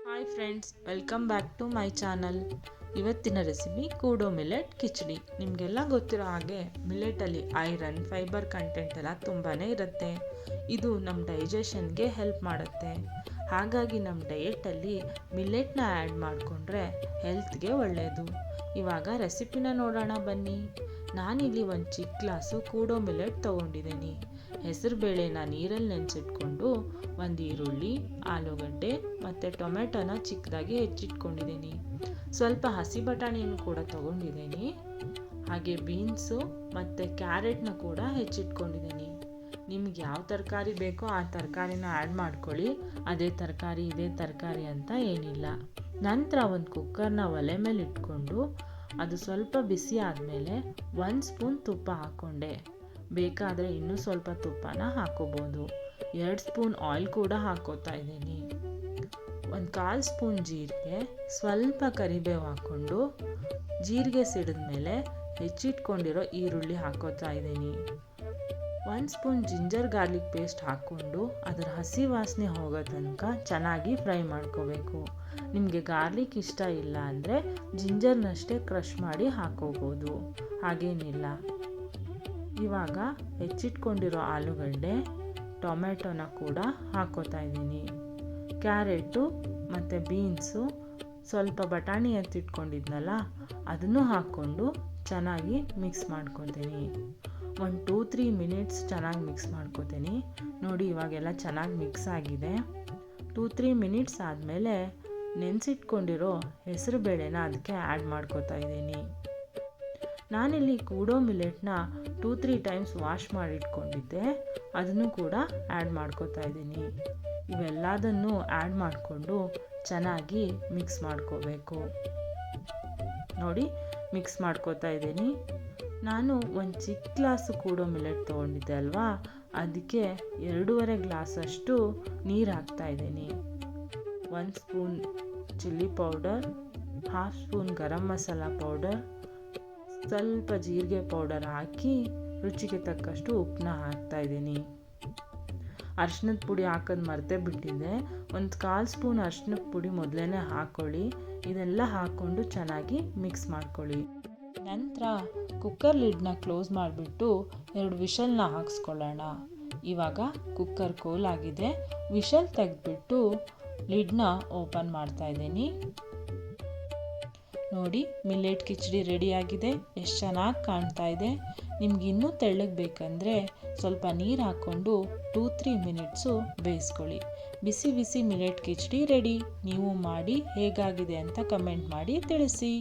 Hi friends, welcome back to my channel. ಇವತ್ತಿನ recipe ಕೂಡೋ millet khichdi. ನಿಮಗೆಲ್ಲ ಗೊತ್ತಿರೋ ಹಾಗೆ ಮಿಲೆಟಲ್ಲಿ ಐರನ್, ಫೈಬರ್ ಕಂಟೆಂಟ್ ಎಲ್ಲ ತುಂಬಾ ಇರುತ್ತೆ. ಇದು ನಮ್ಮ ಡೈಜೆಷನ್ಗೆ ಹೆಲ್ಪ್ ಮಾಡುತ್ತೆ. ಹಾಗಾಗಿ ನಮ್ಮ ಡಯೆಟಲ್ಲಿ ಮಿಲೆಟ್ನ ಆ್ಯಡ್ ಮಾಡಿಕೊಂಡ್ರೆ ಹೆಲ್ತ್ಗೆ ಒಳ್ಳೆಯದು. ಇವಾಗ ರೆಸಿಪಿನ ನೋಡೋಣ ಬನ್ನಿ. ನಾನಿಲ್ಲಿ ಒಂದು ಚಿಕ್ಕ ಗ್ಲಾಸು ಕೂಡೋ ಮಿಲೆಟ್ ತೊಗೊಂಡಿದ್ದೀನಿ. ಹೆಸರು ಬೇಳೆನ ನೀರಲ್ಲಿ ನೆನೆಸಿಟ್ಕೊಂಡು ಒಂದು ಈರುಳ್ಳಿ, ಆಲೂಗಡ್ಡೆ ಮತ್ತು ಟೊಮೆಟೊನ ಚಿಕ್ಕದಾಗಿ ಹೆಚ್ಚಿಟ್ಕೊಂಡಿದ್ದೀನಿ. ಸ್ವಲ್ಪ ಹಸಿ ಬಟಾಣಿಯನ್ನು ಕೂಡ ತೊಗೊಂಡಿದ್ದೀನಿ. ಹಾಗೆ ಬೀನ್ಸು ಮತ್ತು ಕ್ಯಾರೆಟ್ನ ಕೂಡ ಹೆಚ್ಚಿಟ್ಕೊಂಡಿದ್ದೀನಿ. ನಿಮ್ಗೆ ಯಾವ ತರಕಾರಿ ಬೇಕೋ ಆ ತರಕಾರಿನ ಆ್ಯಡ್ ಮಾಡ್ಕೊಳ್ಳಿ. ಅದೇ ತರಕಾರಿ ಇದೇ ತರಕಾರಿ ಅಂತ ಏನಿಲ್ಲ. ನಂತರ ಒಂದು ಕುಕ್ಕರ್ನ ಒಲೆ ಮೇಲೆ ಇಟ್ಕೊಂಡು ಅದು ಸ್ವಲ್ಪ ಬಿಸಿ ಆದಮೇಲೆ 1 ಸ್ಪೂನ್ ತುಪ್ಪ ಹಾಕ್ಕೊಂಡೆ. ಬೇಕಾದರೆ ಇನ್ನೂ ಸ್ವಲ್ಪ ತುಪ್ಪನ ಹಾಕೋಬೋದು. 2 ಸ್ಪೂನ್ ಆಯಿಲ್ ಕೂಡ ಹಾಕೋತಾ ಇದ್ದೀನಿ. 1/4 ಸ್ಪೂನ್ ಜೀರಿಗೆ, ಸ್ವಲ್ಪ ಕರಿಬೇವು ಹಾಕ್ಕೊಂಡು ಜೀರಿಗೆ ಸಿಡಿದ್ಮೇಲೆ ಹೆಚ್ಚಿಟ್ಕೊಂಡಿರೋ ಈರುಳ್ಳಿ ಹಾಕೋತಾ ಇದ್ದೀನಿ. 1 ಸ್ಪೂನ್ ಜಿಂಜರ್ ಗಾರ್ಲಿಕ್ ಪೇಸ್ಟ್ ಹಾಕ್ಕೊಂಡು ಅದರ ಹಸಿ ವಾಸನೆ ಹೋಗೋ ತನಕ ಚೆನ್ನಾಗಿ ಫ್ರೈ ಮಾಡ್ಕೋಬೇಕು. ನಿಮಗೆ ಗಾರ್ಲಿಕ್ ಇಷ್ಟ ಇಲ್ಲ ಅಂದರೆ ಜಿಂಜರ್ನಷ್ಟೇ ಕ್ರಷ್ ಮಾಡಿ ಹಾಕೋಬೋದು, ಹಾಗೇನಿಲ್ಲ. ಇವಾಗ ಹೆಚ್ಚಿಟ್ಕೊಂಡಿರೋ ಆಲೂಗಡ್ಡೆ, ಟೊಮೆಟೊನ ಕೂಡ ಹಾಕೋತಾ ಇದ್ದೀನಿ. ಕ್ಯಾರೆಟು ಮತ್ತು ಬೀನ್ಸು, ಸ್ವಲ್ಪ ಬಟಾಣಿ ಎತ್ತಿಟ್ಕೊಂಡಿದ್ನಲ್ಲ ಅದನ್ನು ಹಾಕ್ಕೊಂಡು ಚೆನ್ನಾಗಿ ಮಿಕ್ಸ್ ಮಾಡ್ಕೊತೀನಿ. 1-3 ಮಿನಿಟ್ಸ್ ಚೆನ್ನಾಗಿ ಮಿಕ್ಸ್ ಮಾಡ್ಕೊತೀನಿ. ನೋಡಿ, ಇವಾಗೆಲ್ಲ ಚೆನ್ನಾಗಿ ಮಿಕ್ಸ್ ಆಗಿದೆ. 2-3 ಮಿನಿಟ್ಸ್ ಆದಮೇಲೆ ನೆನೆಸಿಟ್ಕೊಂಡಿರೋ ಹೆಸರು ಬೇಳೆನ ಅದಕ್ಕೆ ಆ್ಯಡ್ ಮಾಡ್ಕೋತಾ ಇದ್ದೀನಿ. ನಾನಿಲ್ಲಿ ಕೂಡೋ ಮಿಲೆಟ್ನ 2-3 ಟೈಮ್ಸ್ ವಾಶ್ ಮಾಡಿಟ್ಕೊಂಡಿದ್ದೆ, ಅದನ್ನು ಕೂಡ ಆ್ಯಡ್ ಮಾಡ್ಕೋತಾ ಇದ್ದೀನಿ. ಇವೆಲ್ಲದನ್ನು ಆ್ಯಡ್ ಮಾಡಿಕೊಂಡು ಚೆನ್ನಾಗಿ ಮಿಕ್ಸ್ ಮಾಡ್ಕೋಬೇಕು. ನೋಡಿ, ಮಿಕ್ಸ್ ಮಾಡ್ಕೋತಾ ಇದ್ದೀನಿ. ನಾನು ಒಂದು ಚಿಕ್ಕ ಗ್ಲಾಸು ಕೂಡೋ ಮಿಲೆಟ್ ತೊಗೊಂಡಿದ್ದೆ ಅಲ್ವಾ, ಅದಕ್ಕೆ 2.5 ಗ್ಲಾಸಷ್ಟು ನೀರು ಹಾಕ್ತಾ ಇದ್ದೀನಿ. 1 spoon chilli powder, 1/2 spoon garam masala powder, ಸ್ವಲ್ಪ ಜೀರಿಗೆ ಪೌಡರ್ ಹಾಕಿ ರುಚಿಗೆ ತಕ್ಕಷ್ಟು ಉಪ್ಪನ್ನ ಹಾಕ್ತಾ ಇದ್ದೀನಿ. ಅರಿಶಿನದ ಪುಡಿ ಹಾಕೋದು ಮರೆತೇ ಬಿಟ್ಟಿದ್ದೆ. 1/4 ಸ್ಪೂನ್ ಅರಿಶಿನದ ಪುಡಿ ಮೊದಲೇ ಹಾಕ್ಕೊಳ್ಳಿ. ಇದೆಲ್ಲ ಹಾಕ್ಕೊಂಡು ಚೆನ್ನಾಗಿ ಮಿಕ್ಸ್ ಮಾಡ್ಕೊಳ್ಳಿ. ನಂತರ ಕುಕ್ಕರ್ ಲಿಡ್ನ ಕ್ಲೋಸ್ ಮಾಡಿಬಿಟ್ಟು 2 ವಿಷಲ್ನ ಹಾಕ್ಸ್ಕೊಳ್ಳೋಣ. ಇವಾಗ ಕುಕ್ಕರ್ ಕೋಲಾಗಿದೆ. ವಿಷಲ್ ತೆಗೆದ್ಬಿಟ್ಟು ಲಿಡ್ನ ಓಪನ್ ಮಾಡ್ತಾ ಇದ್ದೀನಿ. ನೋಡಿ, ಮಿಲೆಟ್ ಕಿಚಡಿ ರೆಡಿಯಾಗಿದೆ. ಎಷ್ಟು ಚೆನ್ನಾಗಿ ಕಾಣ್ತಾ ಇದೆ. ನಿಮ್ಗೆ ಇನ್ನೂ ತೆಳ್ಳಗೆ ಬೇಕಂದರೆ ಸ್ವಲ್ಪ ನೀರು ಹಾಕ್ಕೊಂಡು 2-3 ಮಿನಿಟ್ಸು ಬೇಯಿಸ್ಕೊಳ್ಳಿ. ಬಿಸಿ ಬಿಸಿ ಮಿಲೆಟ್ ಕಿಚಡಿ ರೆಡಿ. ನೀವು ಮಾಡಿ ಹೇಗಾಗಿದೆ ಅಂತ ಕಮೆಂಟ್ ಮಾಡಿ ತಿಳಿಸಿ.